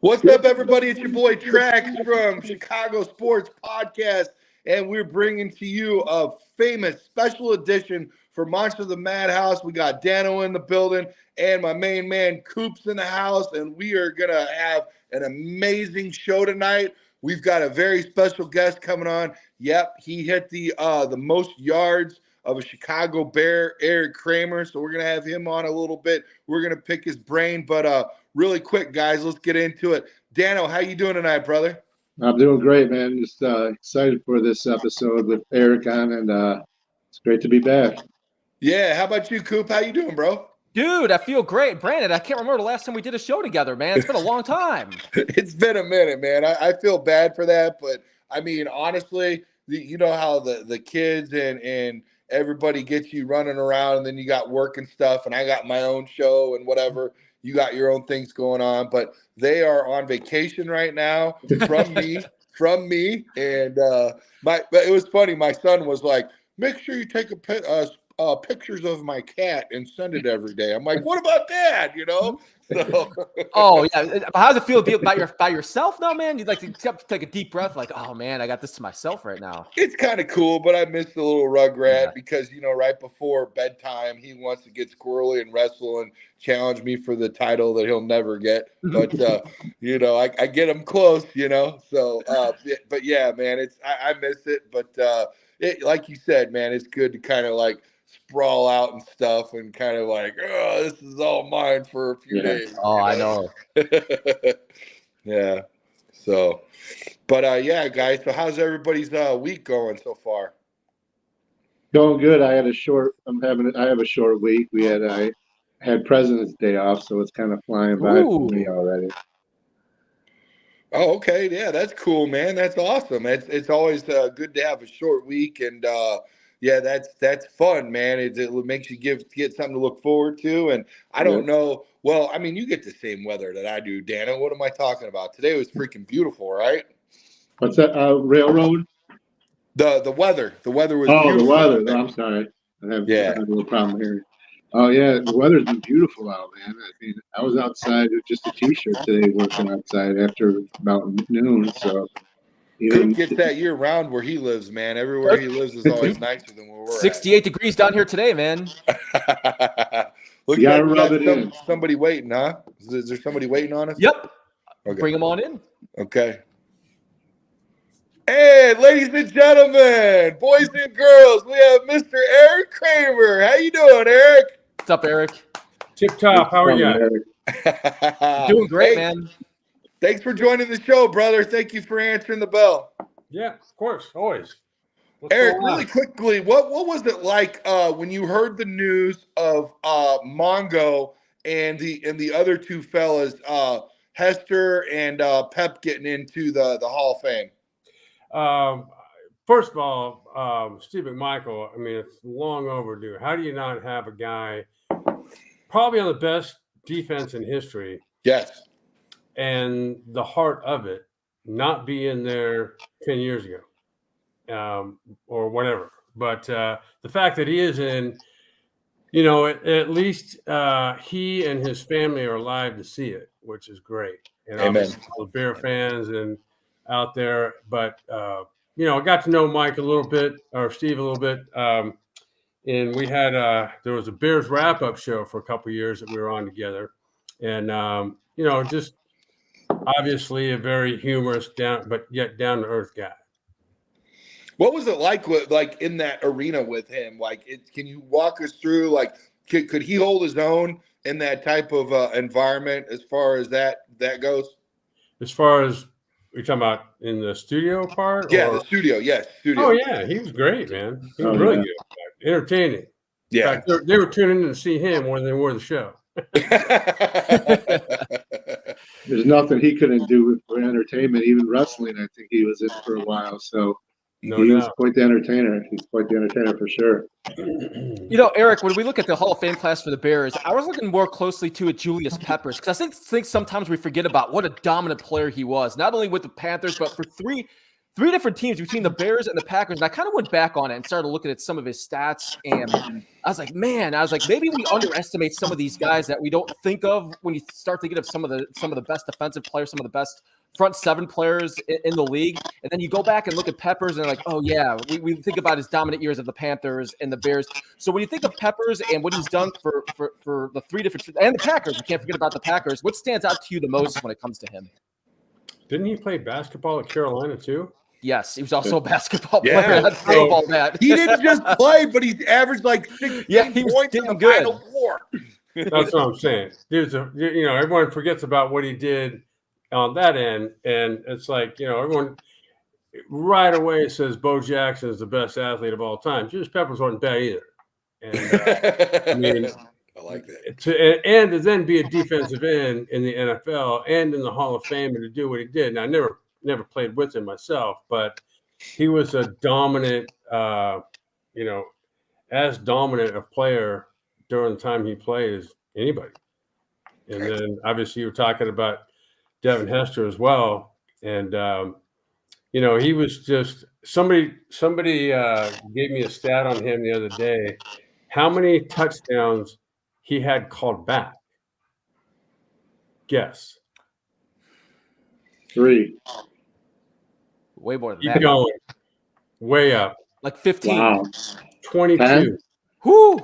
What's up, everybody? It's your boy Trax from Chicago Sports Podcast, and we're bringing to you a famous special edition for Monster of the Madhouse. We got Dano in the building, and my main man Coop's in the house, and we are going to have an amazing show tonight. We've got a very special guest coming on. Yep, he hit the most yards of a Chicago Bear, Erik Kramer, so we're going to have him on a little bit. We're going to pick his brain, but really quick, guys, let's get into it. Dano, how you doing tonight, brother? I'm doing great, man. Just excited for this episode with Erik on, and it's great to be back. Yeah, how about you, Coop? How you doing, bro? Dude, I feel great. Brandon, I can't remember the last time we did a show together, man. It's been a long time. It's been a minute, man. I feel bad for that, but I mean, honestly, you know how the kids and everybody gets you running around, and then you got work and stuff, and I got my own show and whatever. You got your own things going on, but they are on vacation right now from me. And but it was funny. My son was like, "Make sure you take pictures of my cat and send it every day." I'm like, "What about that?" You know. So. Oh yeah. How does it feel to be by yourself now, man? You'd like to take a deep breath, like, "Oh man, I got this to myself right now." It's kind of cool, but I miss the little rugrat because right before bedtime, he wants to get squirrely and wrestle and challenge me for the title that he'll never get. But I get him close, So, but yeah, man, I miss it. But like you said, man, it's good to kind of like sprawl out and stuff and kind of like, oh, this is all mine for a few days. Oh, I know. Yeah. So, but yeah, guys. So, how's everybody's week going so far? Going good. I have a short week. I had President's Day off, so it's kind of flying by for me already. Oh, okay. Yeah, that's cool, man. That's awesome. It's always good to have a short week, and yeah, that's fun, man. It makes you get something to look forward to. And I don't know. Well, I mean, you get the same weather that I do, Dana. What am I talking about? Today was freaking beautiful, right? What's that? Railroad? The weather. The weather was beautiful. The weather. No, I'm sorry. I have a little problem here. Oh, yeah. The weather's been beautiful out, man. I mean, I was outside with just a T-shirt today working outside after about noon. So Coop gets that year round where he lives, man. Everywhere he lives is always nicer than where we're 68 degrees down here today, man. Look, you got somebody waiting, huh? Is there somebody waiting on us? Yep. Okay. Bring them on in. Okay. Hey, ladies and gentlemen, boys and girls, we have Mr. Erik Kramer. How you doing, Erik? What's up, Erik? Tip top. How are you? Doing great, man. Thanks for joining the show, brother. Thank you for answering the bell. Yeah, of course, always. Erik, really quickly, what was it like when you heard the news of Mongo and the other two fellas, Hester and Pep, getting into the Hall of Fame? First of all, Steve McMichael, I mean, it's long overdue. How do you not have a guy probably on the best defense in history? Yes. And the heart of it not be in there 10 years ago or whatever. But the fact that he is in, at least he and his family are alive to see it, which is great. And Amen. All the Bear fans and out there. But, I got to know Mike a little bit, or Steve a little bit. And we had there was a Bears wrap-up show for a couple of years that we were on together. And, just obviously a very humorous, but yet down-to-earth guy. What was it like in that arena with him? Can you walk us through, could he hold his own in that type of environment as far as that goes? As far as you're talking about in the studio part? Yeah, the studio. Yes, studio. Oh, yeah. He was great, man. He was really good. Entertaining. Yeah. In fact, they were tuning in to see him more than they were the show. There's nothing he couldn't do for entertainment. Even wrestling, I think he was in for a while. So he's quite the entertainer. He's quite the entertainer for sure. Erik, when we look at the Hall of Fame class for the Bears, I was looking more closely at Julius Peppers, because I think sometimes we forget about what a dominant player he was, not only with the Panthers, but for 3 different teams between the Bears and the Packers. And I kind of went back on it and started looking at some of his stats. And I was like, maybe we underestimate some of these guys that we don't think of when you start thinking of some of the best defensive players, some of the best front 7 players in the league. And then you go back and look at Peppers and like, oh yeah, we think about his dominant years of the Panthers and the Bears. So when you think of Peppers and what he's done for the 3 different, and the Packers, we can't forget about the Packers. What stands out to you the most when it comes to him? Didn't he play basketball at Carolina too? Yes, he was also a basketball player. He didn't just play, but he's averaged like 16 points in the Final Four. That's what I'm saying. Everyone forgets about what he did on that end, and it's like, everyone right away says Bo Jackson is the best athlete of all time. Julius Peppers wasn't bad either. And I like that. To then be a defensive end in the NFL and in the Hall of Fame and to do what he did. Now, I never played with him myself, but he was a dominant, as dominant a player during the time he played as anybody. And then obviously you were talking about Devon Hester as well. And, he was just somebody gave me a stat on him the other day, how many touchdowns he had called back. Guess. 3. Way more than Keep that. going. Way up. Like 15. Wow. 22. 10? Whoo!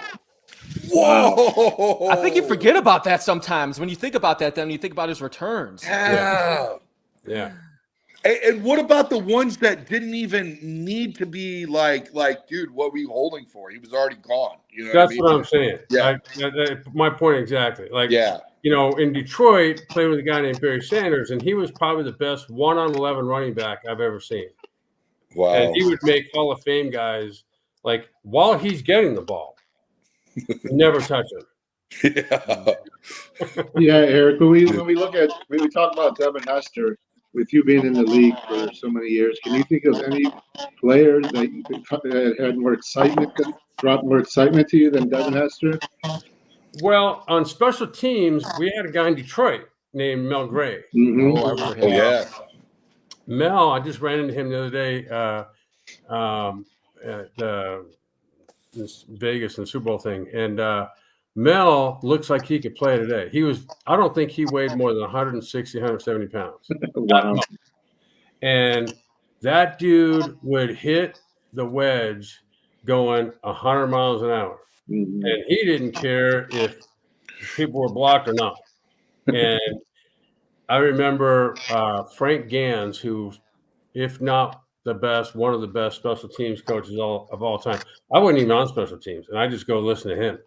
Whoa! I think you forget about that sometimes. When you think about that, then you think about his returns. Yeah. And what about the ones that didn't even need to be like, dude, what were you holding for? He was already gone. That's what I'm saying. Yeah. My point exactly. In Detroit, played with a guy named Barry Sanders, and he was probably the best 1-on-11 running back I've ever seen. Wow. And he would make Hall of Fame guys, like, while he's getting the ball, never touch him. Yeah, Eric, when we talk about Devon Hester, with you being in the league for so many years, can you think of any player that had more excitement, that brought more excitement to you than Devon Hester? Well, on special teams, we had a guy in Detroit named Mel Gray. Mm-hmm. Oh, I remember him. Yeah. Mel, I just ran into him the other day at this Vegas and Super Bowl thing, and Mel looks like he could play today. I don't think he weighed more than 160, 170 pounds. Wow. And that dude would hit the wedge going 100 miles an hour. Mm-hmm. And he didn't care if people were blocked or not. And I remember Frank Gans, who, if not the best, one of the best special teams coaches of all time. I wasn't even on special teams, and I just go listen to him.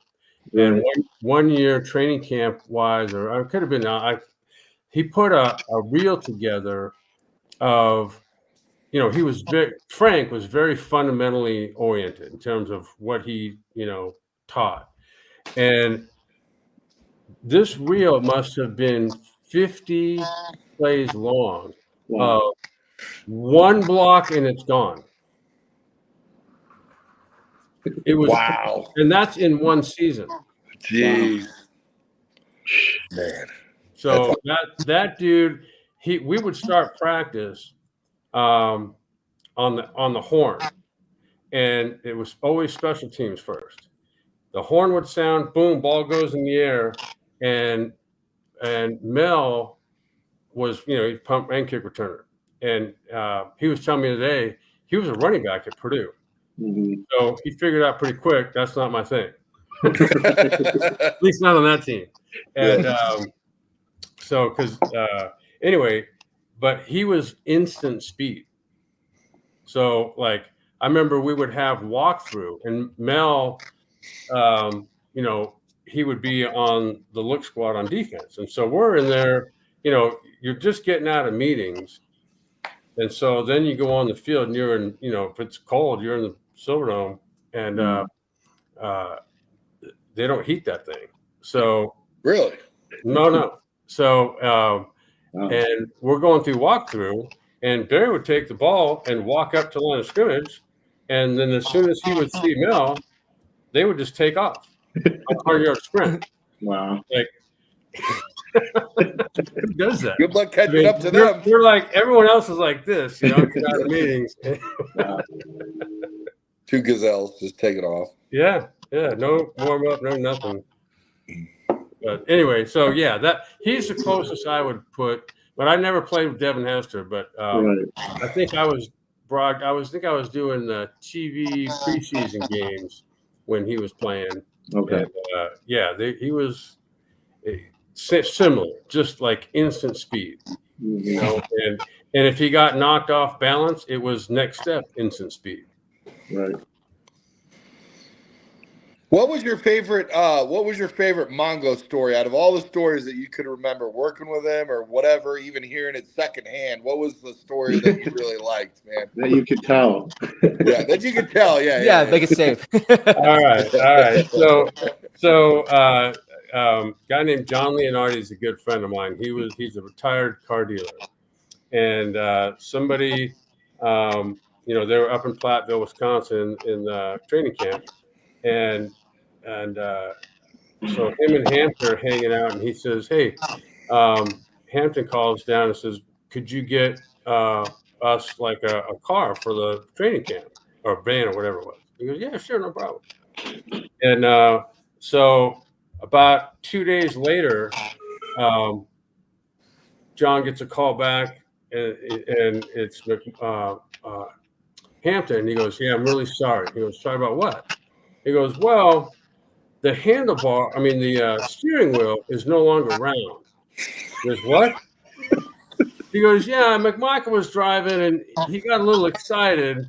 And one year training camp wise, or I could have been, he put a reel together of, Frank was very fundamentally oriented in terms of what he, taught. And this reel must have been 50 plays long. Wow. One block and it's gone. It was Wow. And that's in one season. Jeez. Man. So that dude, we would start practice on the horn, and it was always special teams first. The horn would sound, boom, ball goes in the air, and Mel was, he's pump and kick returner, and he was telling me today he was a running back at Purdue. Mm-hmm. So he figured out pretty quick that's not my thing. At least not on that team. And anyway, but he was instant speed. So like I remember we would have walkthrough, and Mel, he would be on the look squad on defense, and so we're in there. You're just getting out of meetings, and so then you go on the field, and you're in. If it's cold, you're in the Silverdome, and they don't heat that thing. So Really? No. So and we're going through walkthrough, and Barry would take the ball and walk up to the line of scrimmage, and then as soon as he would see Mel, they would just take off. A 100-yard sprint. Wow. Who does that? Good luck catching up to them. We're like, everyone else is like this, you're out of meetings. Two gazelles just take it off. Yeah. No warm up, no nothing. But anyway, so that he's the closest I would put. But I never played with Devon Hester. But I think I was doing the TV preseason games when he was playing. Okay. And, he was similar, just like instant speed. And if he got knocked off balance, it was next step instant speed. Right. What was your favorite Mongo story out of all the stories that you could remember working with him or whatever, even hearing it secondhand? What was the story that you really liked, man? That you could tell. Yeah, that you could tell. Yeah, make it safe. All right. So guy named John Leonardi is a good friend of mine. He's a retired car dealer, and somebody, they were up in Platteville, Wisconsin, in the training camp, and so him and Hampton are hanging out, and he says, "Hey," Hampton calls down and says, "Could you get us like a car for the training camp or a van or whatever it was?" He goes, "Yeah, sure, no problem." And so about 2 days later, John gets a call back, and it's Hampton. He goes, "Yeah, I'm really sorry." He goes, "Sorry about what?" He goes, "Well, the the steering wheel is no longer round." He goes, "What?" He goes, "Yeah, McMichael was driving and he got a little excited."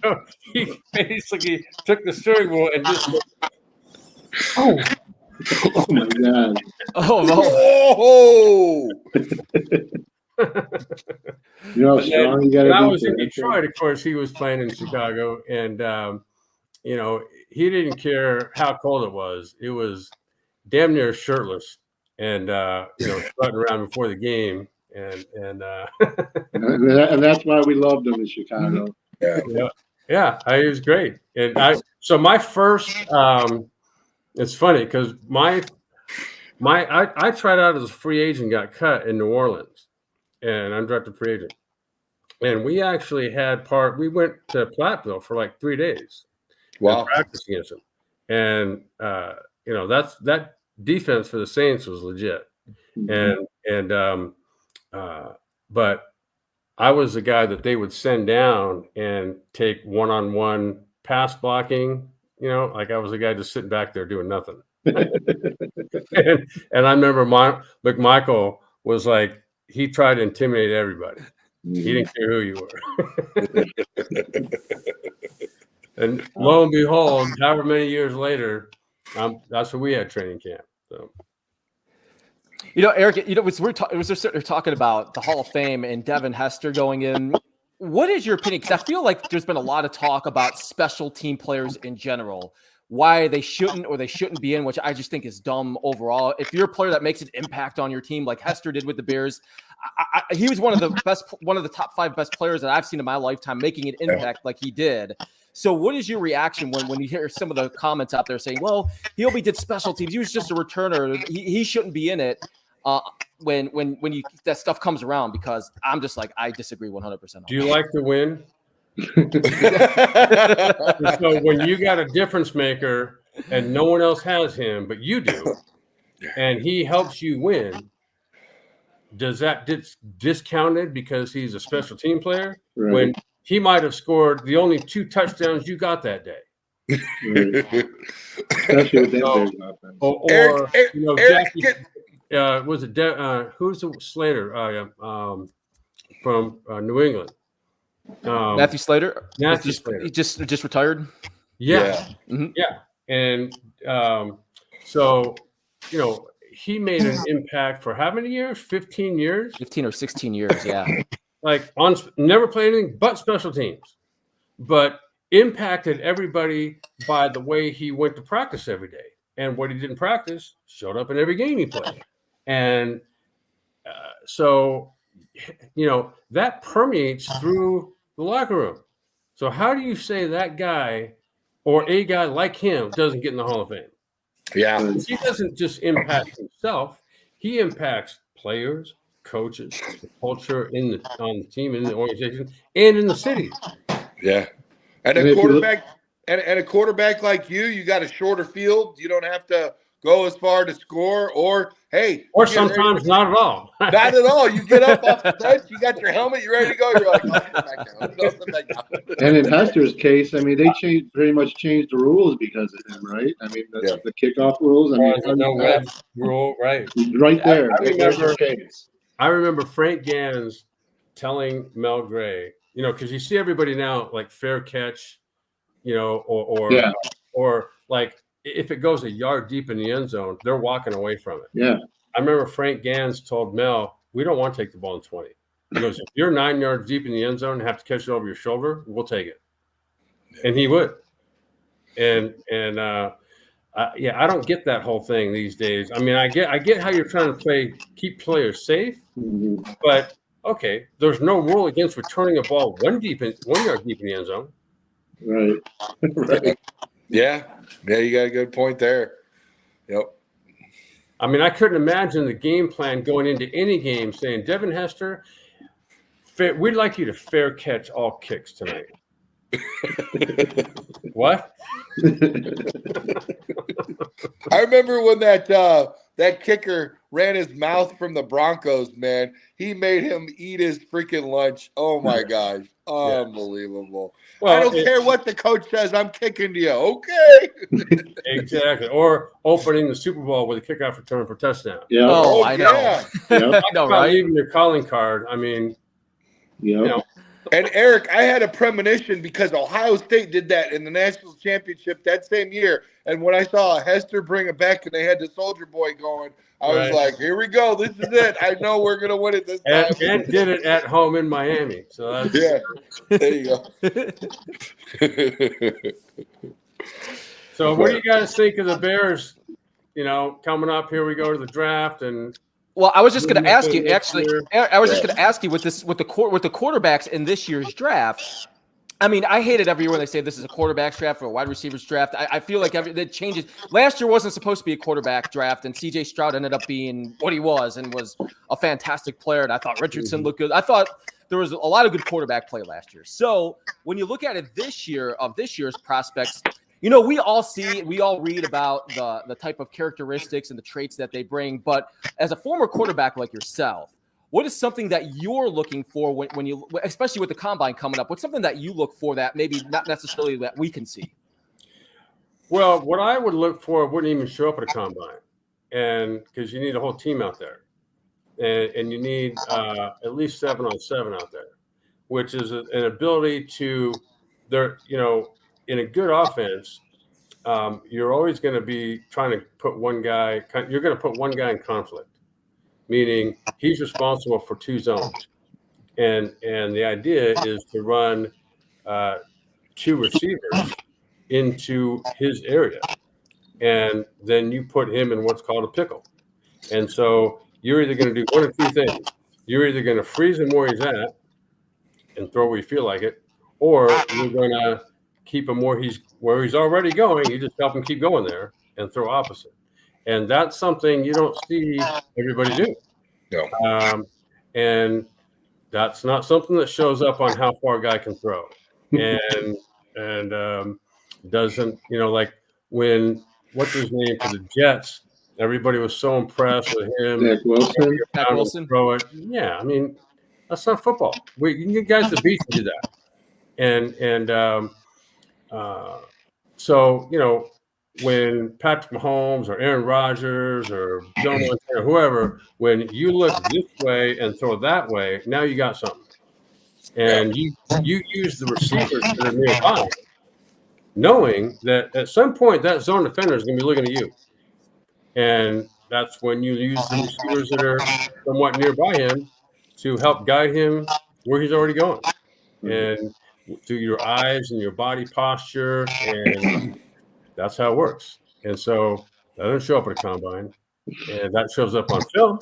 So he basically took the steering wheel and just Oh my God. Oh no. Oh! Sean, you gotta I be was in there. Detroit, of course. He was playing in Chicago, and he didn't care how cold it was. It was damn near shirtless, and strutting around before the game, and And that's why we loved him in Chicago. Yeah, he was great. And so my first, it's funny because I tried out as a free agent, got cut in New Orleans, and undrafted free agent. And we actually we went to Platteville for like 3 days. Wow. Practice against him. And that defense for the Saints was legit. Mm-hmm. But I was the guy that they would send down and take one-on-one pass blocking, like I was the guy just sitting back there doing nothing. and I remember McMichael was like, he tried to intimidate everybody. He didn't care who you were. And lo and behold, however many years later, that's what we had training camp. So. Eric, we're talking about the Hall of Fame and Devon Hester going in. What is your opinion? Because I feel like there's been a lot of talk about special team players in general, why they shouldn't be in, which I just think is dumb overall. If you're a player that makes an impact on your team, like Hester did with the Bears, he was one of the top 5 best players that I've seen in my lifetime making an impact like he did. So what is your reaction when you hear some of the comments out there saying, well, he only did special teams, he was just a returner, he shouldn't be in it? When that stuff comes around, because I'm just like, I disagree 100%. Do you like to win? So when you got a difference maker and no one else has him, but you do, and he helps you win, does that get discounted because he's a special team player? Right. When he might have scored the only 2 touchdowns you got that day. Right. Especially with that Jackie, was it who's the Slater from New England? Matthew Slater. Slater. He just retired. Yeah. Mm-hmm. Yeah. And so he made an impact for how many years? 15 years? 15 or 16 years, yeah. Like never played anything but special teams, but impacted everybody by the way he went to practice every day. And what he didn't practice showed up in every game he played. And so that permeates through the locker room. So how do you say that guy or a guy like him doesn't get in the Hall of Fame? Yeah. He doesn't just impact himself; he impacts players, coaches, the culture on the team, in the organization, and in the city. Yeah. And And a if you look, quarterback and a quarterback like you got a shorter field. You don't have to go as far to score, or hey, Or you get ready. sometimes not at all. Not at all. You get up off the bench, you got your helmet, you're ready to go. You're like, I'll sit back down. I'll sit back down. and in Hester's case, I mean, they pretty much changed the rules because of him, right? I mean, Yeah. the kickoff rules. I mean, No wedge rule, right? right there. I There's your remember. case. I remember Frank Gans telling Mel Gray, because you see everybody now like fair catch, Yeah. or like if it goes a yard deep in the end zone, they're walking away from it. Yeah. I remember Frank Gans told Mel, "We don't want to take the ball in 20." He goes, "If you're 9 yards deep in the end zone and have to catch it over your shoulder, we'll take it." And he would. And I don't get that whole thing these days. I mean, I get how you're trying to keep players safe, but okay, there's no rule against returning a ball 1 yard deep in the end zone. Right. Right. Yeah. Yeah, you got a good point there. Yep. I mean, I couldn't imagine the game plan going into any game saying, Devon Hester, we'd like you to fair catch all kicks tonight. What? I remember when that kicker ran his mouth from the Broncos, man. He made him eat his freaking lunch. Oh my gosh. Unbelievable. Well, I don't care what the coach says, I'm kicking to you. Okay. Exactly. Or opening the Super Bowl with a kickoff return for touchdown. Yeah. Oh, I know. Yeah. Yep. I know, right? Even your calling card. I mean, Yep. And Eric, I had a premonition because Ohio State did that in the national championship that same year. And when I saw Hester bring it back and they had the Soldier Boy going, I was like, here we go. This is it. I know we're going to win it this time. And did it at home in Miami. So that's there you go. So what do you guys think of the Bears? Coming up here, we go to the draft, and well, I was just going to ask you. Actually, I was just going to ask you with the quarterbacks in this year's draft. I mean, I hate it every year when they say this is a quarterback's draft or a wide receiver's draft. I feel like that changes. Last year wasn't supposed to be a quarterback draft, and C.J. Stroud ended up being what he was and was a fantastic player. And I thought Richardson looked good. I thought there was a lot of good quarterback play last year. So when you look at it this year's prospects, we all read about the type of characteristics and the traits that they bring. But as a former quarterback like yourself, what is something that you're looking for when you, especially with the combine coming up, what's something that you look for that maybe not necessarily that we can see? Well, what I would look for wouldn't even show up at a combine, and because you need a whole team out there, and you need at least 7-on-7 out there, which is an ability to, in a good offense, you're always going to be trying to put one guy. You're going to put one guy in conflict, meaning he's responsible for 2 zones, and the idea is to run 2 receivers into his area, and then you put him in what's called a pickle. And so you're either going to do one of 2 things. You're either going to freeze him where he's at and throw where you feel like it, or you're going to keep him where he's already going. You just help him keep going there and throw opposite. And that's something you don't see everybody do. No. And that's not something that shows up on how far a guy can throw. And doesn't, like when, what's his name for the Jets, everybody was so impressed with him. Zach Wilson. Throw it. Yeah, I mean, that's not football. You can get guys that beat you to that. So, when Patrick Mahomes or Aaron Rodgers or Joe Montana, whoever, when you look this way and throw that way, now you got something. And you use the receivers that are nearby, knowing that at some point that zone defender is going to be looking at you. And that's when you use the receivers that are somewhat nearby him to help guide him where he's already going. And through your eyes and your body posture, and that's how it works. And so that doesn't show up at a combine, and that shows up on film.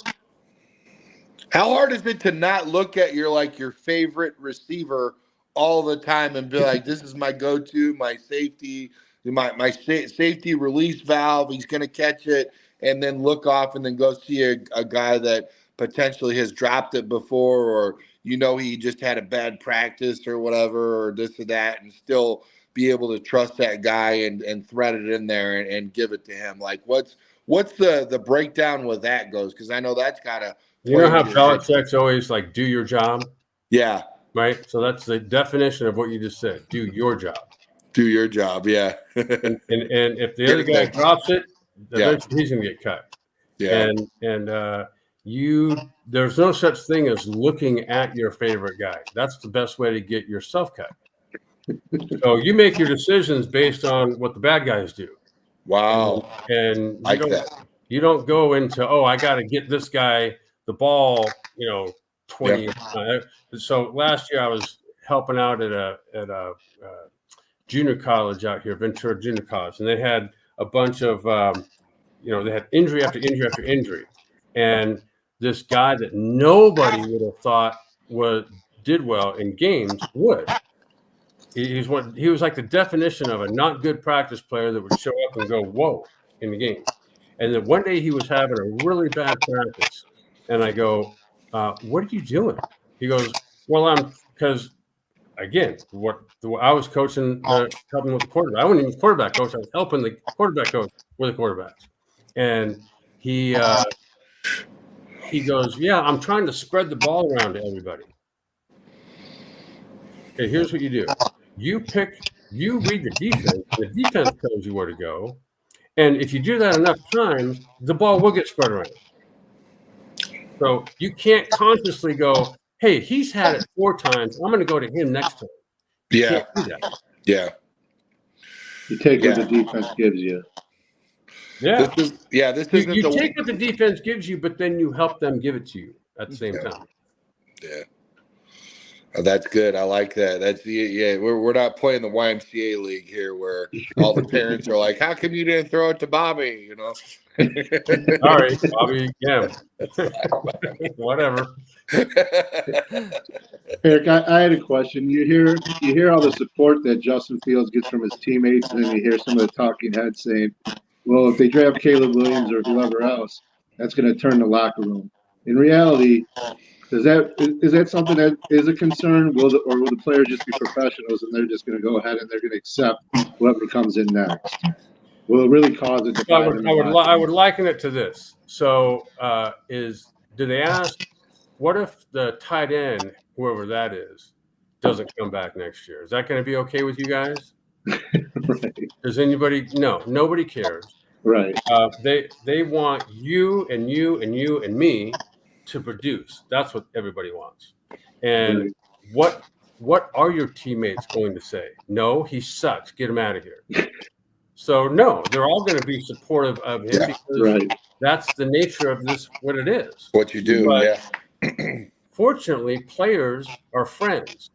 How hard is it to not look at your favorite receiver all the time and be like, this is my go-to, my safety, my safety release valve. He's going to catch it and then look off and then go see a guy that potentially has dropped it before, or he just had a bad practice or whatever, or this or that, and still be able to trust that guy and thread it in there and give it to him. Like what's the breakdown with that goes? Because I know that's got to. You know how Belichick's always like, do your job? Yeah. Right. So that's the definition of what you just said. Do your job. Do your job. Yeah. and if the other guy drops it, eventually he's going to get cut. Yeah. And there's no such thing as looking at your favorite guy. That's the best way to get yourself cut. So you make your decisions based on what the bad guys do. Wow. And you don't go into, I got to get this guy the ball, 20. Yeah. So last year I was helping out at a junior college out here, Ventura Junior College, and they had a bunch of, they had injury after injury after injury. And this guy that nobody would have thought did well in games would. He was like the definition of a not good practice player that would show up and go, whoa, in the game. And then one day he was having a really bad practice. And I go, what are you doing? He goes, well, because again, I was coaching, helping with the quarterback. I wasn't even quarterback coach. I was helping the quarterback coach with the quarterbacks. And he goes, yeah, I'm trying to spread the ball around to everybody. Okay, here's what you do. You read the defense. The defense tells you where to go. And if you do that enough times, the ball will get spread around. So you can't consciously go, hey, he's had it 4 times. I'm going to go to him next time. You can't do that. Yeah. You take what the defense gives you. Yeah. You take what the defense gives you, but then you help them give it to you at the same time. Yeah. Oh, that's good. I like that. We're not playing the YMCA league here where all the parents are like, how come you didn't throw it to Bobby? All right, Bobby. Yeah. Whatever. Erik, I had a question. You hear all the support that Justin Fields gets from his teammates, and then you hear some of the talking heads saying, well, if they draft Caleb Williams or whoever else, that's going to turn the locker room. In reality, is that something that is a concern? Will the players just be professionals and they're just going to go ahead and they're going to accept whoever comes in next? Will it really cause it? I would liken it to this. So, do they ask, what if the tight end, whoever that is, doesn't come back next year? Is that going to be okay with you guys? Right. Does anybody? No, nobody cares. Right. They want you and you and you and me to produce. That's what everybody wants. And what are your teammates going to say? No, he sucks. Get him out of here. So no, they're all going to be supportive of him because that's the nature of this, what it is. What you do, Fortunately, players are friends.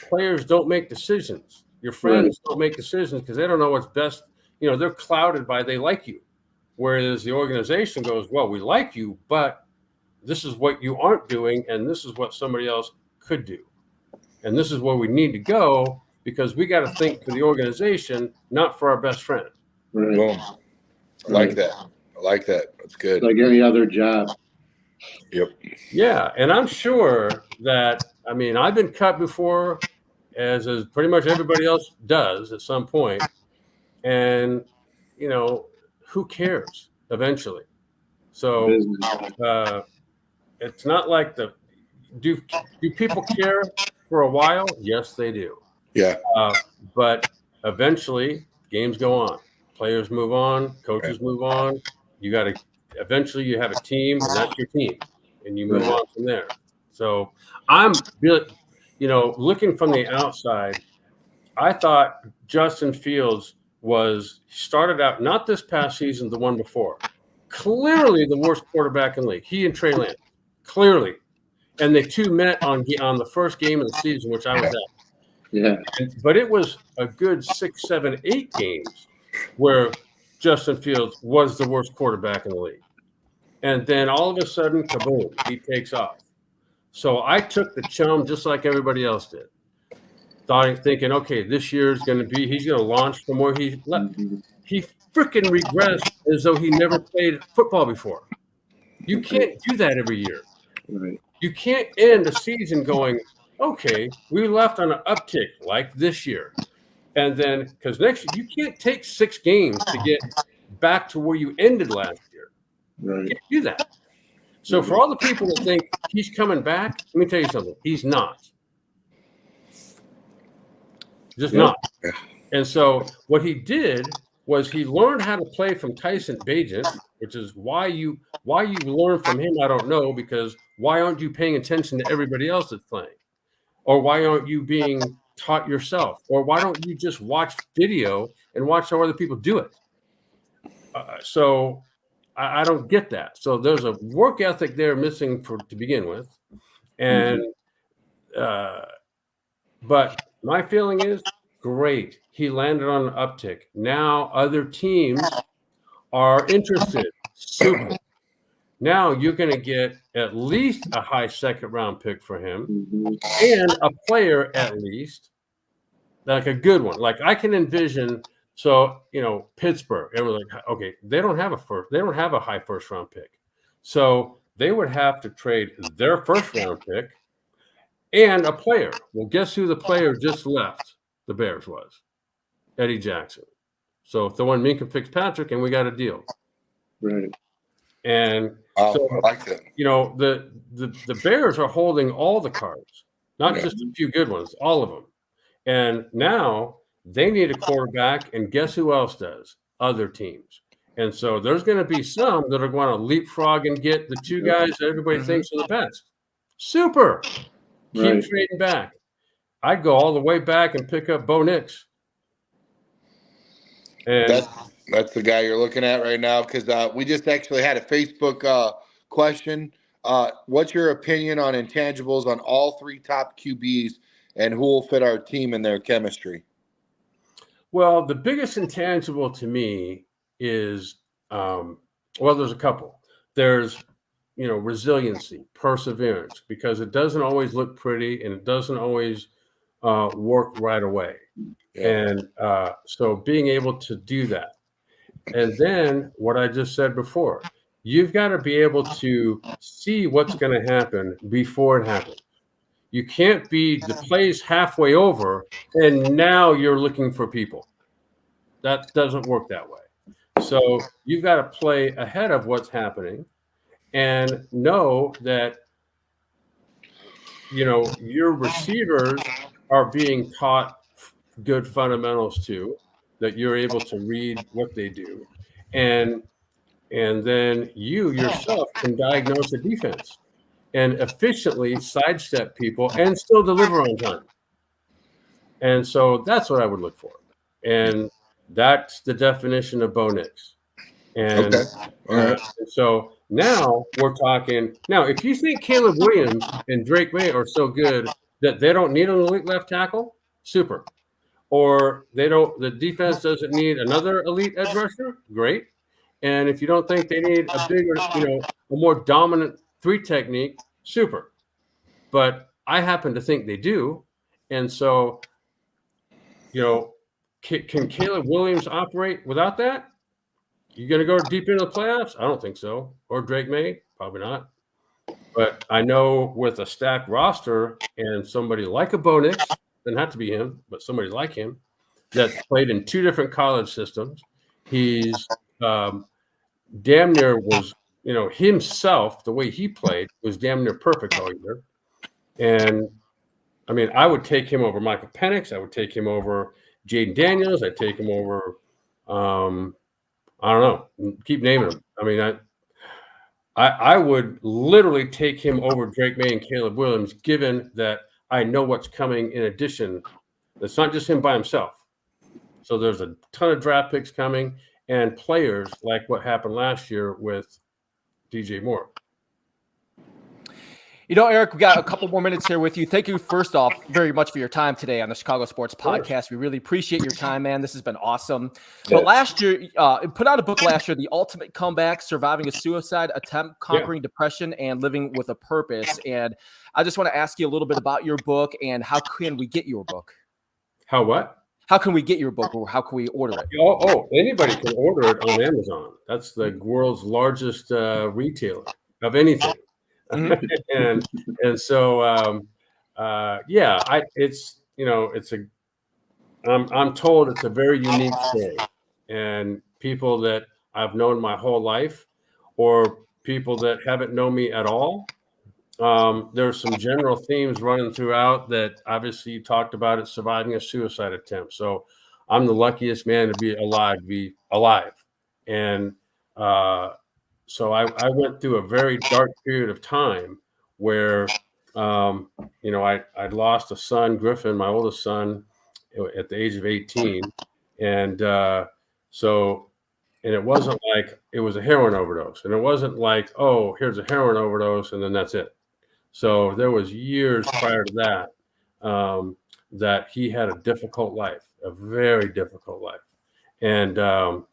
Players don't make decisions. Your friends don't make decisions because they don't know what's best. They're clouded by they like you. Whereas the organization goes, well, we like you, but this is what you aren't doing, and this is what somebody else could do. And this is where we need to go because we got to think for the organization, not for our best friend. Right. Boom. I like that. That's good. Like any other job. Yep. Yeah, and I'm sure that, I've been cut before, as pretty much everybody else does at some point. And, who cares eventually? So it's not like do people care for a while? Yes, they do. Yeah. But eventually games go on. Players move on. Coaches move on. Eventually you have a team, and that's your team. And you move on from there. So I'm really, looking from the outside, I thought Justin Fields started out, not this past season, the one before, clearly the worst quarterback in the league. He and Trey Lance, clearly. And the two met on the first game of the season, which I was at. Yeah. But it was a good 6, 7, 8 games where Justin Fields was the worst quarterback in the league. And then all of a sudden, kaboom, he takes off. So I took the chum just like everybody else did. thinking, okay, this year is going to be, he's going to launch from where he left. He freaking regressed as though he never played football before. You can't do that every year. Right. You can't end a season going, okay, we left on an uptick like this year. And then, because next year, you can't take 6 games to get back to where you ended last year. Right. You can't do that. So for all the people that think he's coming back, let me tell you something. He's not. Just not. And so what he did was he learned how to play from Tyson Bagent, which is why you learn from him, I don't know, because why aren't you paying attention to everybody else that's playing? Or why aren't you being taught yourself? Or why don't you just watch video and watch how other people do it? So I don't get that. So there's a work ethic there missing to begin with. And but my feeling is, great. He landed on an uptick. Now other teams are interested. Super. Now you're going to get at least a high second-round pick for him and a player at least, like a good one. Like I can envision, so, Pittsburgh, it was like, okay, they don't have a high first-round pick. So they would have to trade their first-round pick and a player. Well, guess who the player just left the Bears was? Eddie Jackson. So throw in Minka Fitzpatrick, and we got a deal. Right. And so, I like that. The Bears are holding all the cards, not just a few good ones, all of them. And now they need a quarterback, and guess who else does? Other teams. And so there's going to be some that are going to leapfrog and get the 2 guys that everybody thinks are the best. Super. Keep trading back. I'd go all the way back and pick up Bo Nix. And that's the guy you're looking at right now, because we just actually had a Facebook question. What's your opinion on intangibles on all 3 top QBs, and who will fit our team in their chemistry? Well, the biggest intangible to me is, there's a couple. There's, resiliency, perseverance, because it doesn't always look pretty and it doesn't always work right away. And so being able to do that. And then what I just said before, you've got to be able to see what's going to happen before it happens. You can't be the play's halfway over and now you're looking for people. That doesn't work that way. So you've got to play ahead of what's happening and know that, your receivers are being taught good fundamentals too, that you're able to read what they do. And then you yourself can diagnose the defense and efficiently sidestep people and still deliver on time. And so that's what I would look for. And that's the definition of Bo Nix. And so now we're talking. Now, if you think Caleb Williams and Drake May are so good that they don't need an elite left tackle, super. Or the defense doesn't need another elite edge rusher, great. And if you don't think they need a bigger, a more dominant 3 technique, super. But I happen to think they do. And so, can Caleb Williams operate without that? You going to go deep into the playoffs? I don't think so. Or Drake May? Probably not. But I know with a stacked roster and somebody like a Bo Nix, doesn't have to be him, but somebody like him that's played in 2 different college systems. He's damn near was, himself, the way he played was damn near perfect all year. And I mean, I would take him over Michael Penix. I would take him over Jaden Daniels. I'd take him over, I don't know, keep naming them. I mean, I would literally take him over Drake May and Caleb Williams, given that I know what's coming in addition. It's not just him by himself. So there's a ton of draft picks coming and players like what happened last year with DJ Moore. Eric, we got a couple more minutes here with you. Thank you, first off, very much for your time today on the Chicago Sports Podcast. We really appreciate your time, man. This has been awesome. But last year, put out a book last year, The Ultimate Comeback, Surviving a Suicide Attempt, Conquering Depression, and Living with a Purpose. And I just want to ask you a little bit about your book and how can we get your book? How what? How can we get your book, or how can we order it? Anybody can order it on Amazon. That's the world's largest retailer of anything. Mhm. and so I'm told it's a very unique story, and people that I've known my whole life, or people that haven't known me at all. There's some general themes running throughout that obviously you talked about it, surviving a suicide attempt. So I'm the luckiest man to be alive. And so I went through a very dark period of time where, I'd lost a son, Griffin, my oldest son, at the age of 18. And and it wasn't like it was a heroin overdose. And it wasn't like, oh, here's a heroin overdose, and then that's it. So there was years prior to that that he had a difficult life, a very difficult life, and then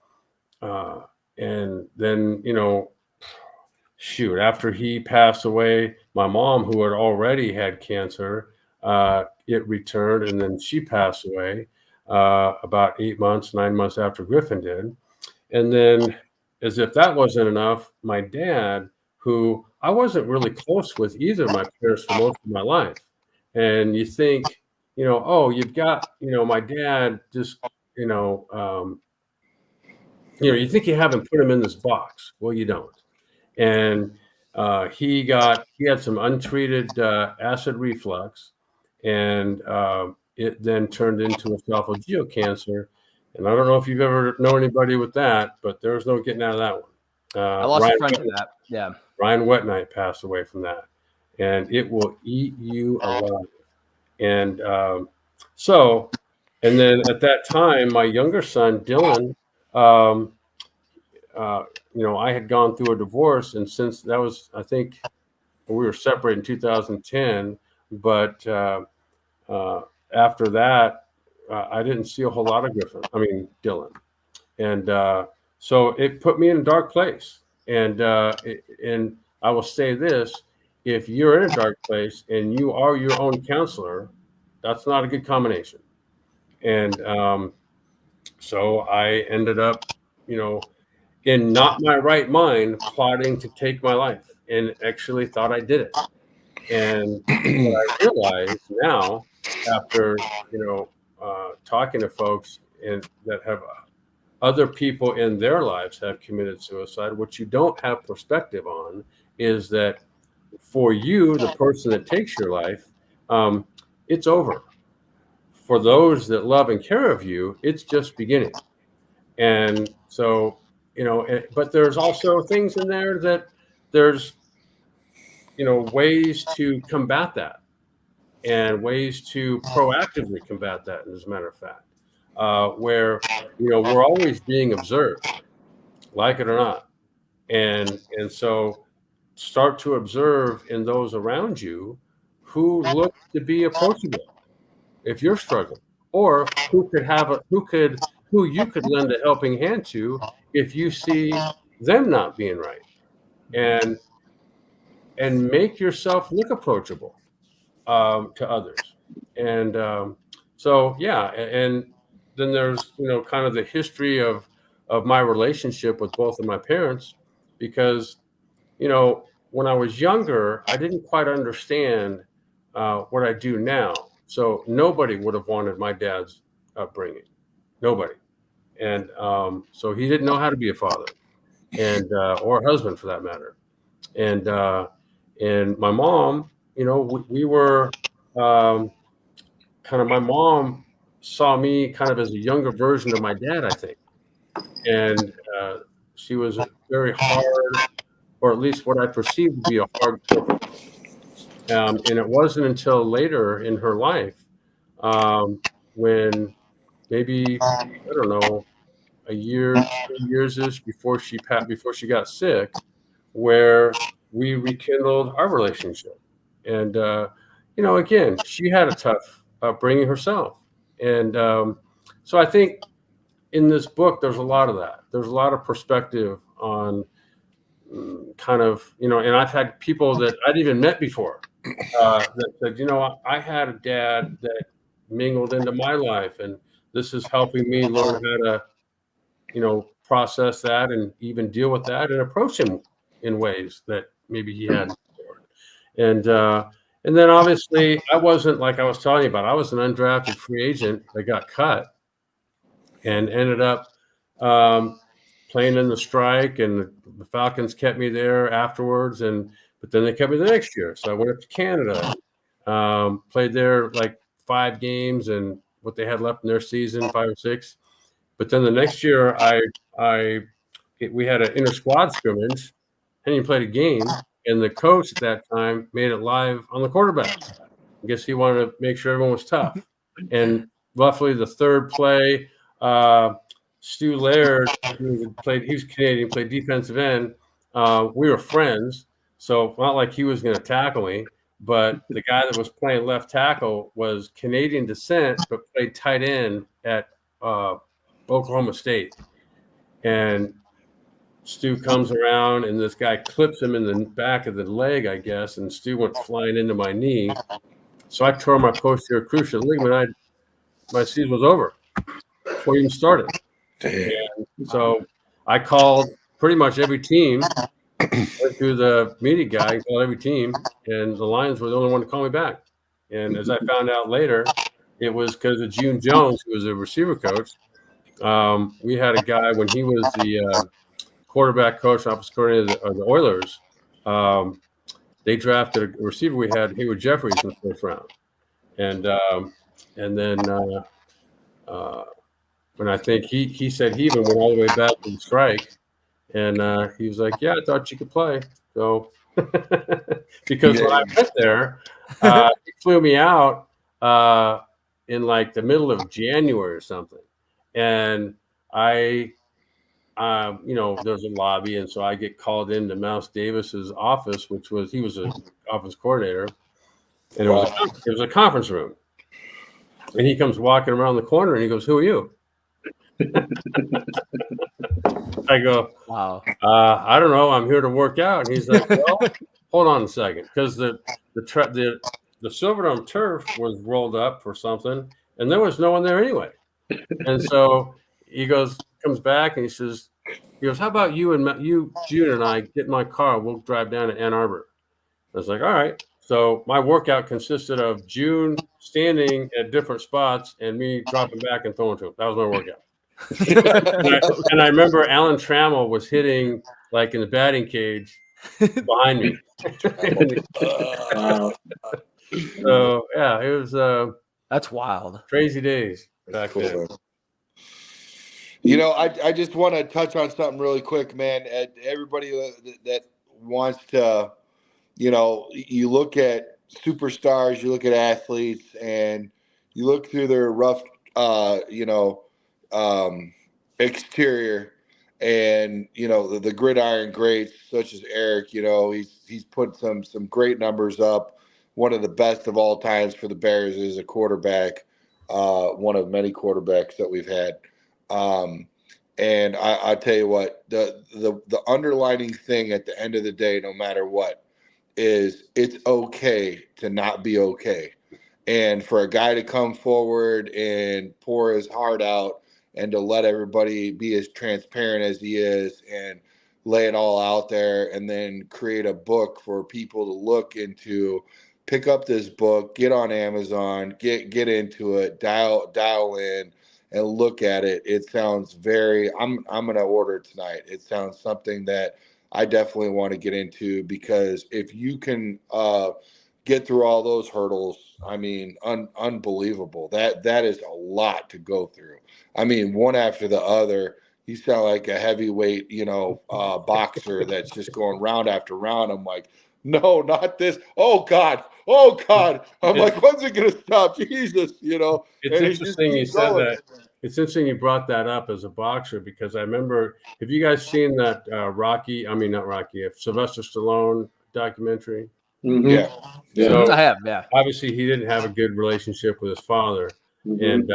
after he passed away, my mom, who had already had cancer, it returned, and then she passed away about 9 months after Griffin did, and then, as if that wasn't enough, my dad, who I wasn't really close with either of my parents for most of my life. And you think, you've got, my dad just, you think you haven't put him in this box. Well, you don't. And he had some untreated acid reflux, and it then turned into esophageal cancer. And I don't know if you've ever known anybody with that, but there's no getting out of that one. I lost a friend to that. Yeah. Ryan Wetnight passed away from that, and it will eat you alive. And and then at that time, my younger son, Dylan, I had gone through a divorce, and since that was, I think, we were separated in 2010, but after that, I didn't see a whole lot of Dylan. And so it put me in a dark place. And I will say this: if you're in a dark place and you are your own counselor, that's not a good combination. And so I ended up, in not my right mind, plotting to take my life, and actually thought I did it. And what I realize now, after talking to folks that have other people in their lives have committed suicide, what you don't have perspective on is that for you, the person that takes your life, it's over. For those that love and care of you, it's just beginning. And so, but there's also things in there that there's, ways to combat that, and ways to proactively combat that, as a matter of fact, where, we're always being observed, like it or not. And so start to observe in those around you who look to be approachable if you're struggling, or who you could lend a helping hand to if you see them not being right, and make yourself look approachable to others. And and then there's kind of the history of my relationship with both of my parents, because when I was younger, I didn't quite understand what I do now. So nobody would have wanted my dad's upbringing, nobody. And so he didn't know how to be a father, and or a husband for that matter. And my mom, we were my mom saw me kind of as a younger version of my dad, I think. And she was very hard, or at least what I perceived to be a hard corporate. And it wasn't until later in her life, when maybe, I don't know, a year, 2 years before she got sick, where we rekindled our relationship. And again, she had a tough upbringing herself, and so I think in this book there's a lot of that. There's a lot of perspective on kind of, and I've had people that I'd even met before that said, I had a dad that mingled into my life, and this is helping me learn how to, process that and even deal with that and approach him in ways that maybe he hadn't before. And then obviously I wasn't, like I was telling you about, I was an undrafted free agent that got cut and ended up playing in the strike, and the Falcons kept me there afterwards. But then they kept me the next year. So I went up to Canada, played there like 5 games and what they had left in their season, 5 or 6. But then the next year we had an inter squad scrimmage. And he played a game, and the coach at that time made it live on the quarterbacks. I guess he wanted to make sure everyone was tough. And roughly the third play, Stu Laird, he's Canadian, played defensive end. We were friends, so not like he was going to tackle me, but the guy that was playing left tackle was Canadian descent, but played tight end at Oklahoma State. And Stu comes around, and this guy clips him in the back of the leg, I guess, and Stu went flying into my knee. So I tore my posterior cruciate ligament. My season was over before it even started. And so I called pretty much every team, went through the media guy, called every team, and the Lions were the only one to call me back. And as I found out later, it was because of June Jones, who was a receiver coach. We had a guy when he was the quarterback coach, offensive coordinator of the Oilers. They drafted a receiver. We had Hayward Jeffries in the first round, and then when I think he said he even went all the way back to the strike, and he was like, "Yeah, I thought you could play." So because when I went there, he flew me out in like the middle of January or something, and there's a lobby, and so I get called into Mouse Davis's office, he was an office coordinator, and it was a conference room. And he comes walking around the corner, and he goes, "Who are you?" I go, "Wow, I don't know. I'm here to work out." And he's like, "Well, hold on a second, because the Silverdome turf was rolled up for something, and there was no one there anyway." And so he comes back, and he goes, "How about you, June, and I get in my car? We'll drive down to Ann Arbor." I was like, "All right." So my workout consisted of June standing at different spots and me dropping back and throwing to him. That was my workout. and I remember Alan Trammell was hitting like in the batting cage behind me. So yeah, it was that's wild. Crazy days back then. I just want to touch on something really quick, man. Everybody that wants to, you look at superstars, you look at athletes, and you look through their rough, exterior, and the gridiron greats such as Erik. He's put some great numbers up. One of the best of all times for the Bears as a quarterback. One of many quarterbacks that we've had. And I tell you what, the underlining thing at the end of the day, no matter what, is it's okay to not be okay. And for a guy to come forward and pour his heart out and to let everybody be as transparent as he is and lay it all out there, and then create a book for people to look into, pick up this book, get on Amazon, get into it, dial in, and look at it. It sounds I'm going to order it tonight. It sounds something that I definitely want to get into, because if you can get through all those hurdles, I mean, unbelievable. That is a lot to go through. I mean, one after the other. You sound like a heavyweight, boxer that's just going round after round. I'm like, no, not this. Oh God. I'm like, when's it gonna stop? Jesus, It's interesting you said that. It's interesting you brought that up as a boxer, because I remember, have you guys seen that Sylvester Stallone documentary? Mm-hmm. Yeah. So, I have, yeah. Obviously, he didn't have a good relationship with his father, and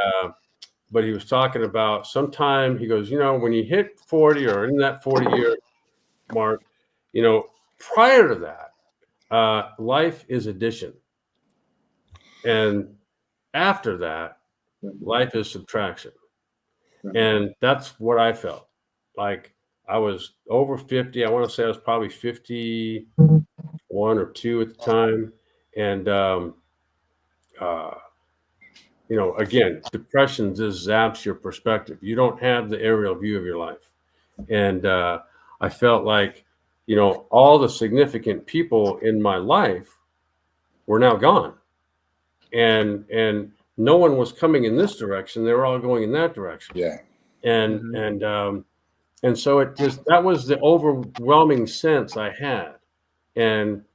but he was talking about sometime, he goes, when you hit 40 or in that 40-year mark, prior to that, life is addition. And after that, life is subtraction. And that's what I felt. Like I was over 50. I want to say I was probably 51 or 2 at the time. And, again, depression just zaps your perspective. You don't have the aerial view of your life. And I felt like, all the significant people in my life were now gone. And no one was coming in this direction. They were all going in that direction. Yeah. And so that was the overwhelming sense I had. And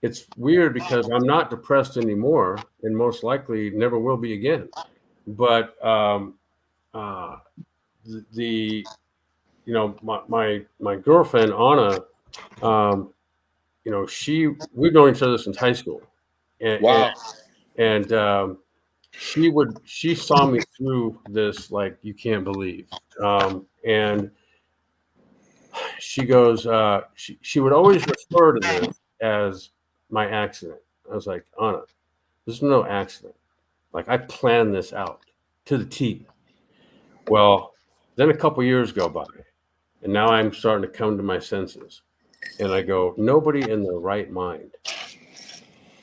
it's weird because I'm not depressed anymore and most likely never will be again. But my girlfriend, Anna, we've known each other since high school. Wow. And she saw me through this like you can't believe. And she goes, she would always refer to this as my accident. I was like, Anna, this is no accident. Like I planned this out to the T. Well, then a couple years go by, and now I'm starting to come to my senses. And I go, nobody in their right mind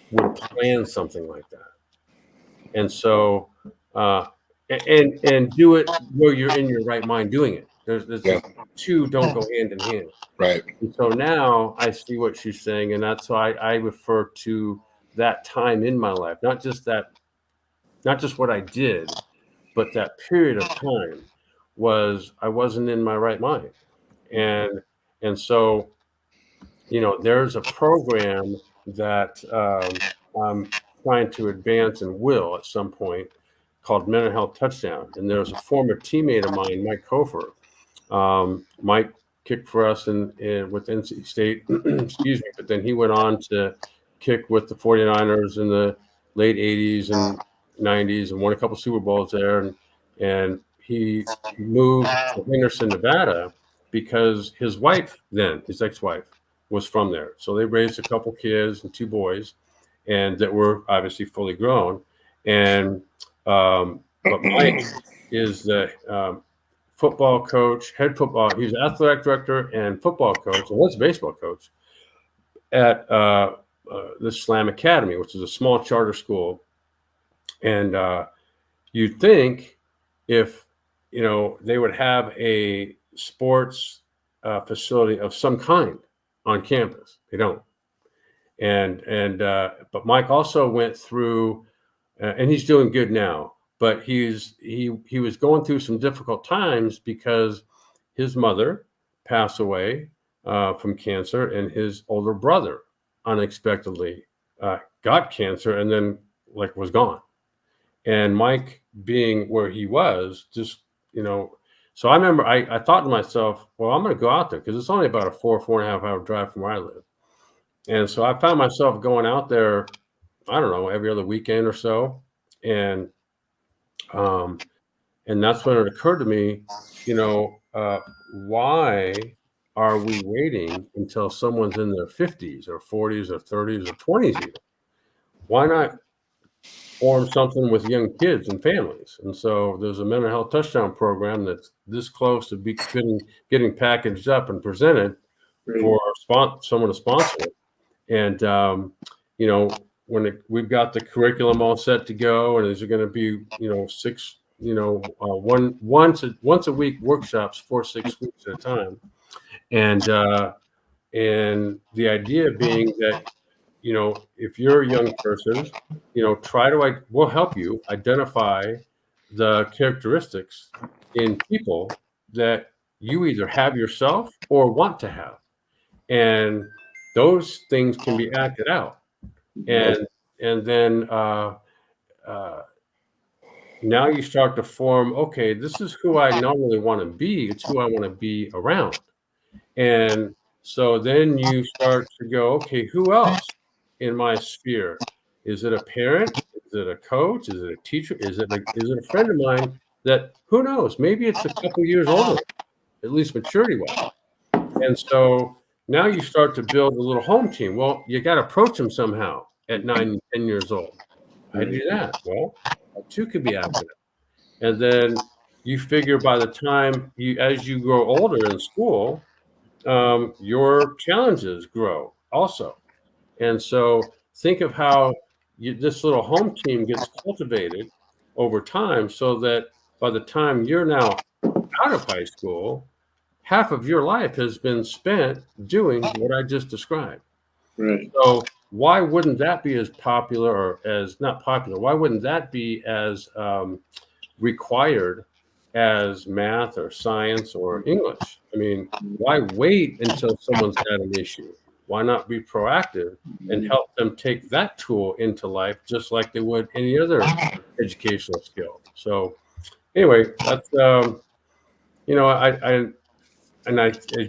would plan something like that. And so, and do it where you're in your right mind doing it. There's two don't go hand in hand. Right. And so now I see what she's saying, and that's why I refer to that time in my life, not just what I did, but that period of time I wasn't in my right mind. And so, there's a program that I'm trying to advance and will at some point called Mental Health Touchdown. And there's a former teammate of mine, Mike Kofer. Mike kicked for us with NC State, excuse me, but then he went on to kick with the 49ers in the late 80s and 90s and won a couple Super Bowls there. And he moved to Henderson, Nevada, because his ex-wife, was from there. So they raised a couple kids and 2 boys, and that were obviously fully grown. And but Mike is the football coach, head football. He's athletic director and football coach, and was a baseball coach at the Slam Academy, which is a small charter school. And you'd think if they would have a sports facility of some kind on campus, they don't. But Mike also went through, and he's doing good now. But he was going through some difficult times because his mother passed away from cancer, and his older brother unexpectedly got cancer and then was gone. And Mike, being where he was, just so I remember I thought to myself, well, I'm going to go out there because it's only about a 4.5 hour drive from where I live. And so I found myself going out there, I don't know, every other weekend or so, and that's when it occurred to me, why are we waiting until someone's in their 50s or 40s or 30s or 20s even? Why not form something with young kids and families? And so there's a mental health touchdown program that's this close to getting packaged up and presented for someone to sponsor it. And, we've got the curriculum all set to go, and there's going to be, 6, once a week workshops for 6 weeks at a time. And the idea being that, if you're a young person, we'll help you identify the characteristics in people that you either have yourself or want to have. And those things can be acted out. And then now you start to form, okay, this is who I normally want to be. It's who I want to be around. And so then you start to go, okay, who else in my sphere? Is it a parent? Is it a coach? Is it a teacher? Is it a friend of mine that, who knows, maybe it's a couple years older, at least maturity-wise. And so now you start to build a little home team. Well, you got to approach them somehow at 9 and 10 years old. How do you do that? Well, Two could be active. And then you figure by the time as you grow older in school, your challenges grow also. And so think of how this little home team gets cultivated over time, so that by the time you're now out of high school, half of your life has been spent doing what I just described. Right. So why wouldn't that be as popular, or as not popular? Why wouldn't that be as required as math or science or English? I mean, why wait until someone's got an issue? Why not be proactive and help them take that tool into life just like they would any other educational skill? So anyway, that's, as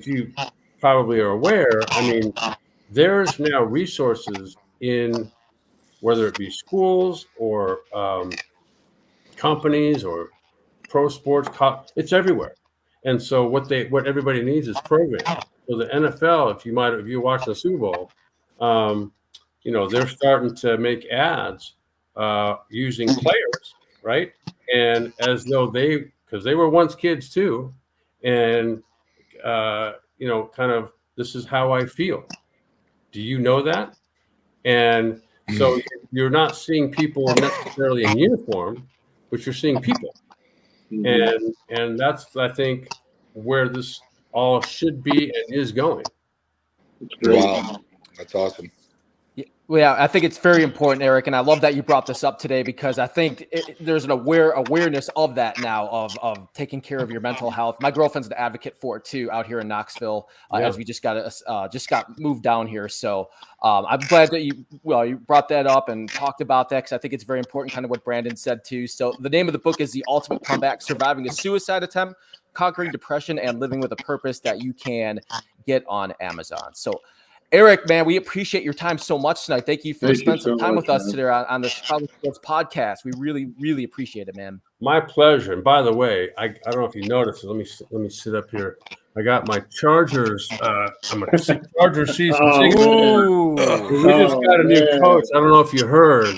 you probably are aware, I mean, there's now resources in, whether it be schools or companies or pro sports, it's everywhere. And so what everybody needs is programs. So the NFL, if you watch the Super Bowl, they're starting to make ads using players, right? And as though because they were once kids too, and kind of, this is how I feel. Do you know that? And so you're not seeing people necessarily in uniform, but you're seeing people. And that's, I think, where this all should be and is going. Wow, that's awesome. Yeah, I think it's very important, Erik, and I love that you brought this up today, because I think there's an awareness of that now, of taking care of your mental health. My girlfriend's an advocate for it too, out here in Knoxville, as we just got moved down here. So I'm glad that you brought that up and talked about that, because I think it's very important, kind of what Brandon said too. So the name of the book is The Ultimate Comeback: Surviving a Suicide Attempt, Conquering Depression, and Living with a Purpose, that you can get on Amazon. So Erik, man, we appreciate your time so much tonight. Thank you for spending some time with us today on the Chicago Sports Podcast. We really, really appreciate it, man. My pleasure. And by the way, I don't know if you noticed. Let me sit up here. I got my Chargers. I'm a Chargers season ticket. We just got a new coach. I don't know if you heard,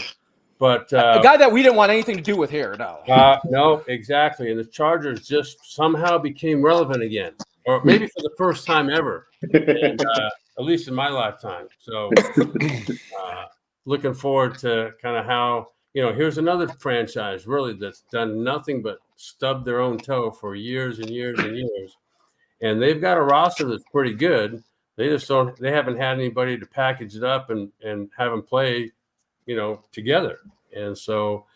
but a guy that we didn't want anything to do with here. No, exactly. And the Chargers just somehow became relevant again, or maybe for the first time ever. And, at least in my lifetime. So looking forward to kind of how, here's another franchise really that's done nothing but stub their own toe for years and years and years. And they've got a roster that's pretty good. They haven't had anybody to package it up and have them play, together. And so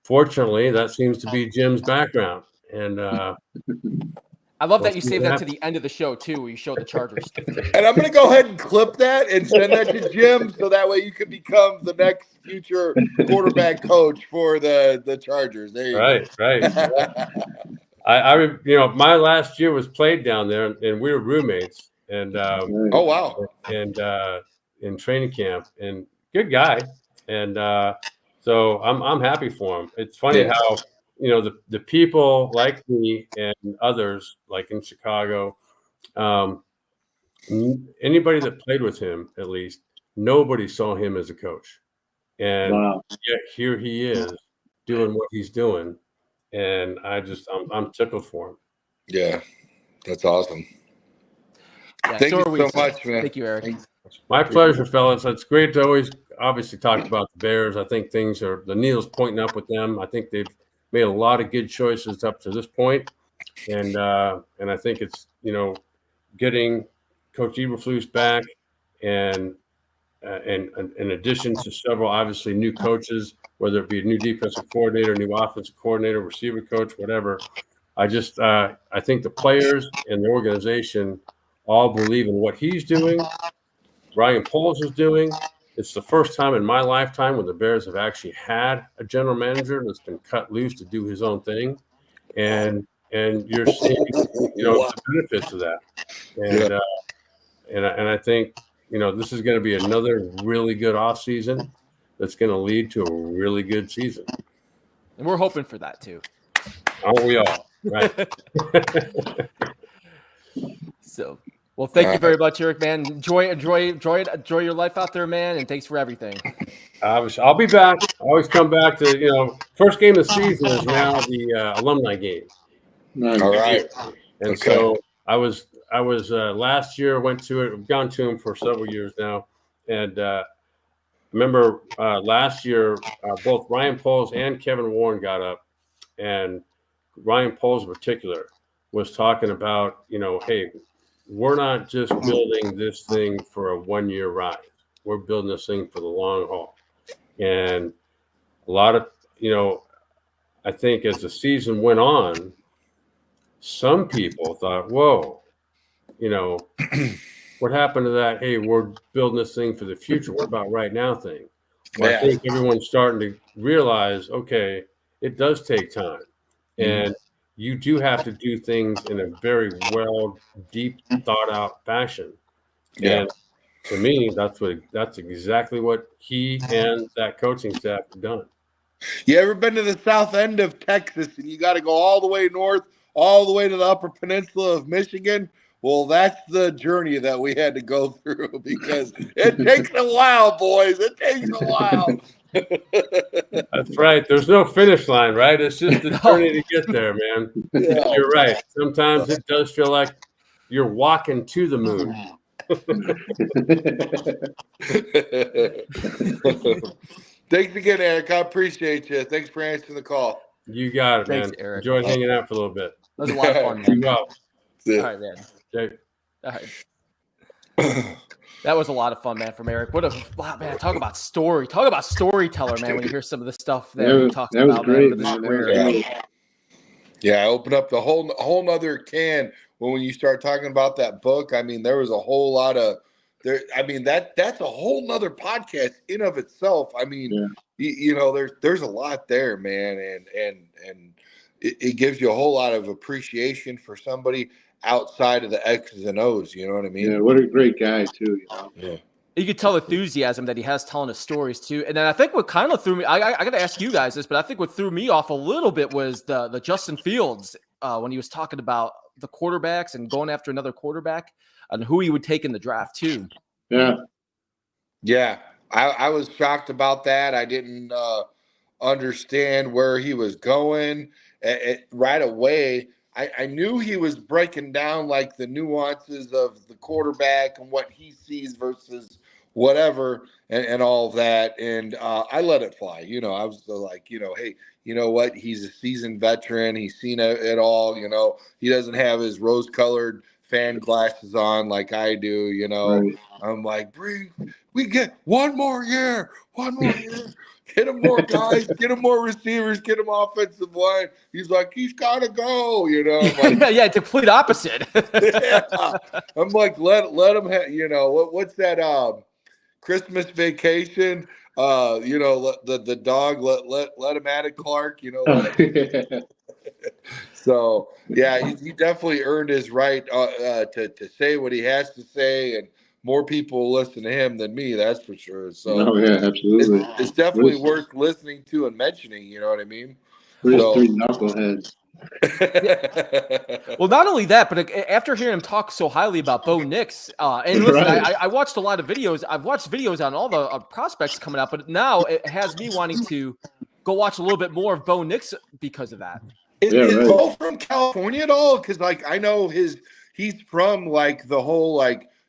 fortunately, that seems to be Jim's background. And I love that you saved that to the end of the show too, where you show the Chargers. And I'm going to go ahead and clip that and send that to Jim, so that way you can become the next future quarterback coach for the Chargers. There you go. Right. I my last year was played down there, and we were roommates. And oh wow! And in training camp, and good guy. And so I'm happy for him. It's funny how. The people like me and others, like in Chicago, anybody that played with him, at least, nobody saw him as a coach. And yet here he is doing what he's doing. And I'm tickled for him. Yeah, that's awesome. Yeah, Thank you so much, man. Thank you, Erik. My pleasure, fellas. It's great to always obviously talk about the Bears. I think the needle's pointing up with them. I think they've made a lot of good choices up to this point. And I think it's, getting Coach Eberflus back, and in addition to several obviously new coaches, whether it be a new defensive coordinator, new offensive coordinator, receiver coach, whatever. I think the players and the organization all believe in what he's doing, Ryan Poles is doing. It's the first time in my lifetime when the Bears have actually had a general manager that's been cut loose to do his own thing. And you're seeing, the benefits of that. And I think, this is going to be another really good offseason that's going to lead to a really good season. And we're hoping for that too. Aren't we all? Right. So, well, thank you very much, Erik, man. Enjoy your life out there, man. And thanks for everything. I'll be back. I always come back to, first game of the season is now the alumni game. Nice. All right. And Okay. so I was last year, went to it. I've gone to them for several years now. And remember last year, both Ryan Poles and Kevin Warren got up, and Ryan Poles in particular was talking about, hey, we're not just building this thing for a one-year ride. We're building this thing for the long haul. And a lot of, I think as the season went on, some people thought, whoa, what happened to that? Hey, we're building this thing for the future. What about right now thing? Well, I think everyone's starting to realize, okay, it does take time. And you do have to do things in a very deep thought out fashion. Yeah. And to me, that's exactly what he and that coaching staff have done. You ever been to the south end of Texas and you got to go all the way north, all the way to the upper peninsula of Michigan? Well, that's the journey that we had to go through because it takes a while, boys. It takes a while. That's right. There's no finish line, right? It's just the journey to get there, man. Yeah. You're right. Sometimes it does feel like you're walking to the moon. Thanks again, Eric. I appreciate you. Thanks for answering the call. You got it, Thanks, man. Eric. Enjoyed hanging out for a little bit. That was a lot of fun, Be man. well. All right, man. Okay. All right. That was a lot of fun, man, from Eric. Wow, man, talk about storyteller, man, when you hear some of the stuff that he talks that was about, great, man. man. Yeah. Yeah, I opened up the whole nother can when you start talking about that book. I mean, there was a whole lot of there. I mean, that's a whole nother podcast in of itself. I mean, there's a lot there, man, and it gives you a whole lot of appreciation for somebody outside of the X's and O's. You know what I mean? Yeah, what a great guy too. Yeah. You could tell enthusiasm that he has telling his stories too. And then I think what kind of threw me, I got to ask you guys this, but I think what threw me off a little bit was the Justin Fields when he was talking about the quarterbacks and going after another quarterback and who he would take in the draft too. Yeah. Yeah. I was shocked about that. I didn't understand where he was going right away. I knew he was breaking down like the nuances of the quarterback and what he sees versus whatever and all of that. And I let it fly. I was like, hey, you know what? He's a seasoned veteran. He's seen it all. He doesn't have his rose-colored fan glasses on like I do. Right. I'm like, we get one more year. Get him more guys, get him more receivers, get him offensive line. He's like, he's got to go, I'm like, yeah, complete opposite. yeah. I'm like, let him have, what's that Christmas Vacation? The dog, let him at it, Clark, So yeah, he definitely earned his right to say what he has to say, and more people listen to him than me, that's for sure. So yeah, absolutely. It's definitely worth listening to and mentioning, you know what I mean? We're three knuckleheads. Well, not only that, but after hearing him talk so highly about Bo Nix, and listen, Right. I watched a lot of videos. I've watched videos on all the prospects coming out, but now it has me wanting to go watch a little bit more of Bo Nix because of that. Is right. Bo from California at all? Because I know he's from the whole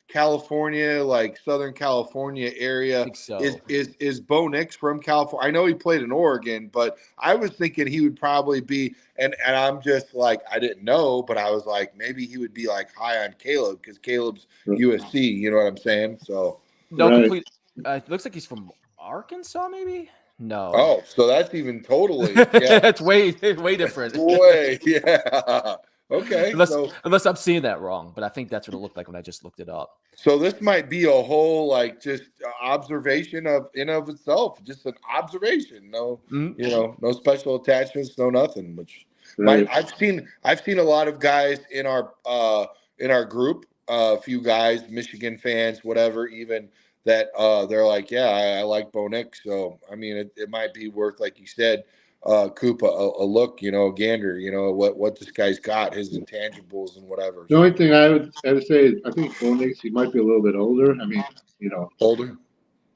California, Southern California area. I think so. Is Bo Nix from California? I know he played in Oregon, but I was thinking he would probably be, and I'm just I didn't know, but I was like, maybe he would be high on Caleb because Caleb's USC, you know what I'm saying? So No, Right. complete. It looks like he's from Arkansas, maybe. No. Oh, so that's even totally That's way different. way, yeah. Okay. Unless I'm seeing that wrong, but I think that's what it looked like when I just looked it up. So this might be a whole just observation of itself, just an observation. No, no special attachments, no nothing. Which Right. I've seen a lot of guys in our group, a few guys, Michigan fans, whatever, even that they're like, yeah, I like Bo Nix. So I mean, it might be worth, like you said, Coop, a look, a gander, what this guy's got, his intangibles and whatever. The only thing I would say is I think Bo Nix, he might be a little bit older. I mean, Older.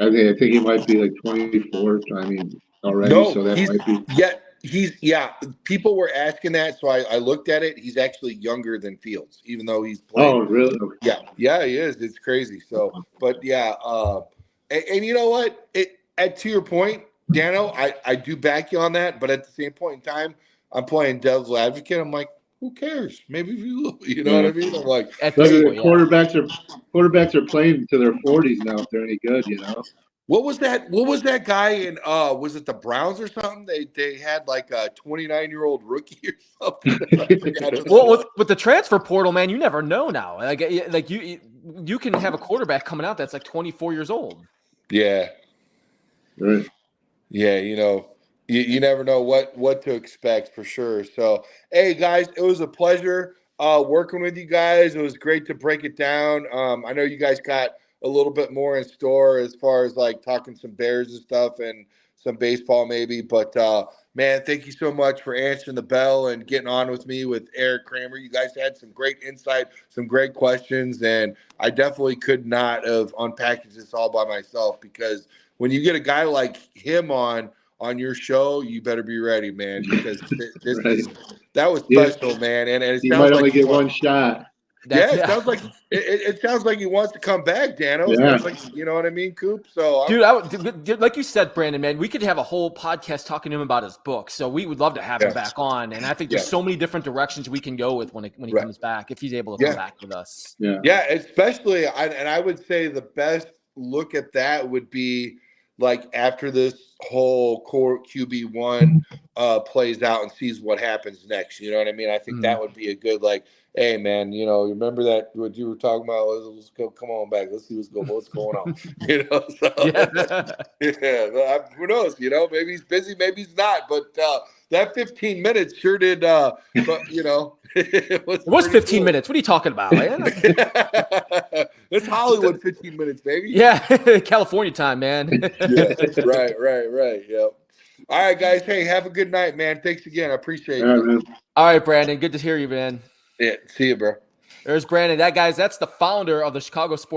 I think he might be 24. I mean, already. No, So that might be. People were asking that, so I looked at it. He's actually younger than Fields, even though he's played. Oh, really? Okay. Yeah, he is. It's crazy. So, but yeah, and you know what? To your point, Dano, I do back you on that, but at the same point in time, I'm playing devil's advocate. I'm like, who cares? Maybe if you know what I mean? I'm like, At Look this at point, the quarterbacks are playing to their 40s now if they're any good, you know. what was that guy in was it the Browns or something? They had like a 29-year-old rookie or something. I forgot who that Well, was. with the transfer portal, man, you never know now. Like you can have a quarterback coming out that's like 24 years old. Yeah. Right. Yeah, you never know what to expect for sure. So, hey guys, it was a pleasure working with you guys. It was great to break it down. I know you guys got a little bit more in store as far as like talking some Bears and stuff and some baseball maybe. But man, thank you so much for answering the bell and getting on with me with Erik Kramer. You guys had some great insight, some great questions, and I definitely could not have unpackaged this all by myself because when you get a guy like him on your show, you better be ready, man, because Right. that was special, man. And it You sounds might like only get one shot. it sounds like it sounds like he wants to come back, Dano. It Yeah. sounds like, you know what I mean, Coop? So Dude, like you said, Brandon, man, we could have a whole podcast talking to him about his book. So we would love to have him back on. And I think there's so many different directions we can go with when he comes back, if he's able to come back with us. Yeah. Especially, I would say the best look at that would be like after this whole core QB1 plays out and sees what happens next. You know what I mean? I think that would be a good, like, hey man, remember that what you were talking about? Let's go, come on back. Let's see what's going on. So, who knows? Maybe he's busy, maybe he's not. But that 15 minutes sure did. But it was 15 minutes. What are you talking about? It's Hollywood 15 minutes, baby. Yeah, California time, man. Right. Yep. All right, guys. Hey, have a good night, man. Thanks again. I appreciate Yeah, you. man. All right, Brandon. Good to hear you, man. Yeah. See you, bro. There's Brandon. That's the founder of the Chicago Sports